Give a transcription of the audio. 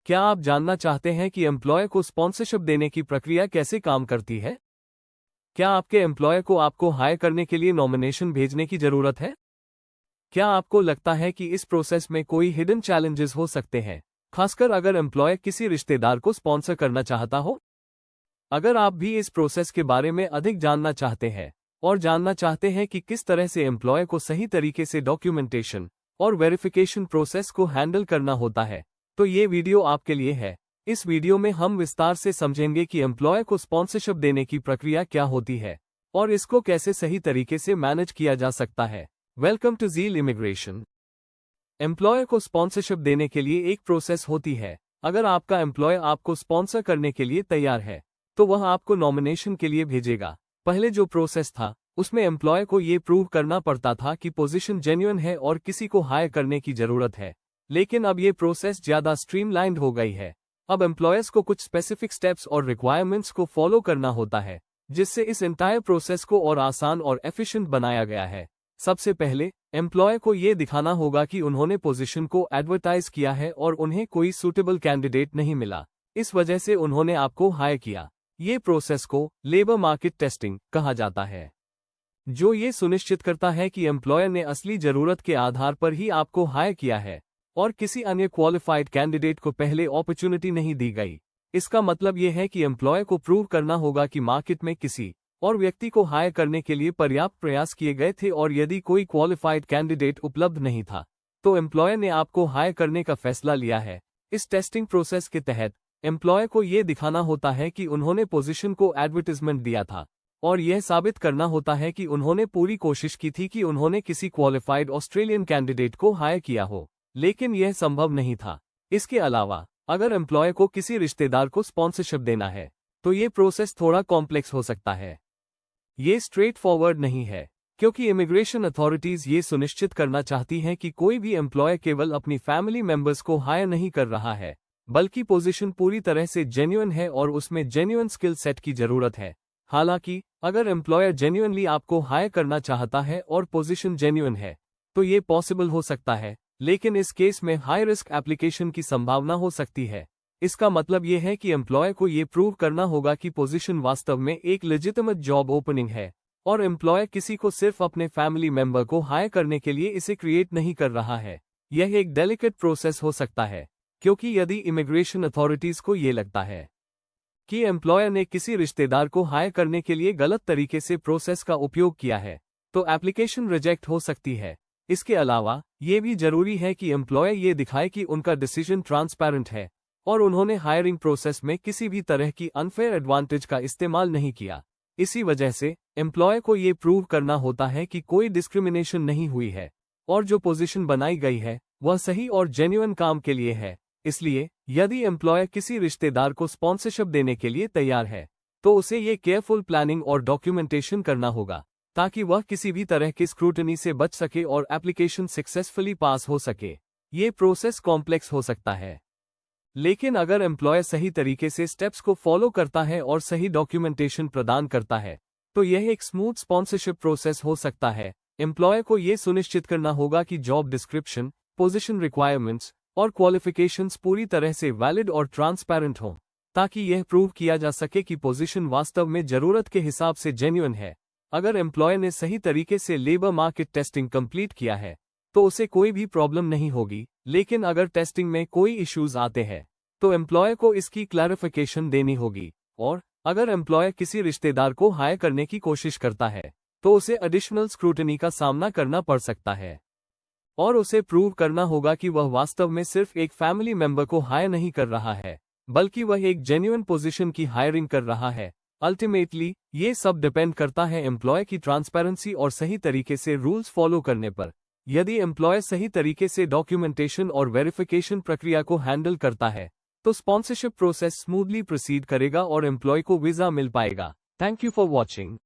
क्या आप जानना चाहते हैं कि एम्प्लॉयर को स्पॉन्सरशिप देने की प्रक्रिया कैसे काम करती है? क्या आपके एम्प्लॉयर को आपको हायर करने के लिए नॉमिनेशन भेजने की जरूरत है? क्या आपको लगता है कि इस प्रोसेस में कोई हिडन चैलेंजेस हो सकते हैं, खासकर अगर एम्प्लॉयर किसी रिश्तेदार को स्पॉन्सर करना चाहता हो? अगर आप भी इस प्रोसेस के बारे में अधिक जानना चाहते हैं और जानना चाहते हैं कि किस तरह से एम्प्लॉयर को सही तरीके से डॉक्यूमेंटेशन और वेरिफिकेशन प्रोसेस को हैंडल करना होता है, तो ये वीडियो आपके लिए है। इस वीडियो में हम विस्तार से समझेंगे कि एम्प्लॉयर को स्पॉन्सरशिप देने की प्रक्रिया क्या होती है और इसको कैसे सही तरीके से मैनेज किया जा सकता है। Welcome to Zeal immigration. Employer को स्पॉन्सरशिप देने के लिए एक प्रोसेस होती है। अगर आपका एम्प्लॉयर आपको स्पॉन्सर करने के लिए तैयार है, तो वह आपको नॉमिनेशन के लिए भेजेगा। पहले जो प्रोसेस था, उसमें एम्प्लॉयर को ये प्रूव करना पड़ता था कि पोजीशन जेन्युइन है और किसी को हायर करने की जरूरत है। लेकिन अब ये प्रोसेस ज्यादा स्ट्रीमलाइंड हो गई है। अब एम्प्लॉयर्स को कुछ स्पेसिफिक स्टेप्स और रिक्वायरमेंट्स को फॉलो करना होता है, जिससे इस एंटायर प्रोसेस को और आसान और एफिशिएंट बनाया गया है। सबसे पहले एम्प्लॉयर को ये दिखाना होगा कि उन्होंने पोजीशन को एडवर्टाइज किया है और उन्हें कोई सूटेबल कैंडिडेट नहीं मिला, इस वजह से उन्होंने आपको हायर किया। ये प्रोसेस को लेबर मार्केट टेस्टिंग कहा जाता है, जो ये सुनिश्चित करता है कि एम्प्लॉयर ने असली जरूरत के आधार पर ही आपको हायर किया है और किसी अन्य क्वालिफाइड कैंडिडेट को पहले अपॉर्चुनिटी नहीं दी गई। इसका मतलब यह है कि एम्प्लॉयर को प्रूव करना होगा कि मार्केट में किसी और व्यक्ति को हायर करने के लिए पर्याप्त प्रयास किए गए थे, और यदि कोई क्वालिफाइड कैंडिडेट उपलब्ध नहीं था, तो एम्प्लॉयर ने आपको हायर करने का फैसला लिया है। इस टेस्टिंग प्रोसेस के तहत एम्प्लॉयर को यह दिखाना होता है कि उन्होंने पोजीशन को एडवर्टाइजमेंट दिया था और यह साबित करना होता है कि उन्होंने पूरी कोशिश की थी कि उन्होंने किसी क्वालिफाइड ऑस्ट्रेलियन कैंडिडेट को हायर किया हो, लेकिन यह संभव नहीं था। इसके अलावा अगर एम्प्लॉयर को किसी रिश्तेदार को स्पॉन्सरशिप देना है, तो ये प्रोसेस थोड़ा कॉम्प्लेक्स हो सकता है। ये स्ट्रेट फॉरवर्ड नहीं है, क्योंकि इमिग्रेशन अथॉरिटीज ये सुनिश्चित करना चाहती हैं कि कोई भी एम्प्लॉयर केवल अपनी फैमिली मेंबर्स को हायर नहीं कर रहा है, बल्कि पोजीशन पूरी तरह से जेन्युइन है और उसमें जेन्युइन स्किल सेट की जरूरत है। हालांकि अगर एम्प्लॉयर जेन्युइनली आपको हायर करना चाहता है और पोजीशन जेन्युइन है, तो ये पॉसिबल हो सकता है, लेकिन इस केस में हाई रिस्क एप्लीकेशन की संभावना हो सकती है। इसका मतलब यह है कि एम्प्लॉयर को ये प्रूव करना होगा कि पोजीशन वास्तव में एक लेजिटिमेट जॉब ओपनिंग है और एम्प्लॉयर किसी को सिर्फ अपने फैमिली मेंबर को हायर करने के लिए इसे क्रिएट नहीं कर रहा है। यह एक डेलिकेट प्रोसेस हो सकता है, क्योंकि यदि इमिग्रेशन अथॉरिटीज को ये लगता है कि एम्प्लॉयर ने किसी रिश्तेदार को हायर करने के लिए गलत तरीके से प्रोसेस का उपयोग किया है, तो एप्लीकेशन रिजेक्ट हो सकती है। इसके अलावा ये भी जरूरी है कि एम्प्लॉयर ये दिखाए कि उनका डिसीजन ट्रांसपेरेंट है और उन्होंने हायरिंग प्रोसेस में किसी भी तरह की अनफेयर एडवांटेज का इस्तेमाल नहीं किया। इसी वजह से एम्प्लॉयर को ये प्रूव करना होता है कि कोई डिस्क्रिमिनेशन नहीं हुई है और जो पोजीशन बनाई गई है वह सही और जेन्युइन काम के लिए है। इसलिए यदि एम्प्लॉयर किसी रिश्तेदार को स्पॉन्सरशिप देने के लिए तैयार है, तो उसे ये केयरफुल प्लानिंग और डॉक्यूमेंटेशन करना होगा, ताकि वह किसी भी तरह की स्क्रूटनी से बच सके और एप्लीकेशन सक्सेसफुली पास हो सके। ये प्रोसेस कॉम्प्लेक्स हो सकता है, लेकिन अगर एम्प्लॉयर सही तरीके से स्टेप्स को फॉलो करता है और सही डॉक्यूमेंटेशन प्रदान करता है, तो यह एक स्मूथ स्पॉन्सरशिप प्रोसेस हो सकता है। एम्प्लॉयर को यह सुनिश्चित करना होगा कि जॉब डिस्क्रिप्शन, पोजीशन रिक्वायरमेंट्स और क्वालिफिकेशंस पूरी तरह से वैलिड और ट्रांसपेरेंट हों, ताकि यह प्रूव किया जा सके कि पोजीशन वास्तव में जरूरत के हिसाब से जेन्युइन है। अगर एम्प्लॉयर ने सही तरीके से लेबर मार्केट टेस्टिंग कंप्लीट किया है, तो उसे कोई भी प्रॉब्लम नहीं होगी, लेकिन अगर टेस्टिंग में कोई इश्यूज आते हैं, तो एम्प्लॉयर को इसकी क्लैरिफिकेशन देनी होगी। और अगर एम्प्लॉयर किसी रिश्तेदार को हायर करने की कोशिश करता है, तो उसे एडिशनल स्क्रूटनी का सामना करना पड़ सकता है और उसे प्रूव करना होगा कि वह वास्तव में सिर्फ एक फैमिली मेंबर को हायर नहीं कर रहा है, बल्कि वह एक जेन्युइन पोजीशन की हायरिंग कर रहा है। अल्टीमेटली ये सब डिपेंड करता है एम्प्लॉयर की ट्रांसपेरेंसी और सही तरीके से रूल्स फॉलो करने पर। यदि एम्प्लॉयर सही तरीके से डॉक्यूमेंटेशन और वेरिफिकेशन प्रक्रिया को हैंडल करता है, तो स्पॉन्सरशिप प्रोसेस स्मूथली प्रोसीड करेगा और एम्प्लॉय को वीजा मिल पाएगा। Thank you for watching.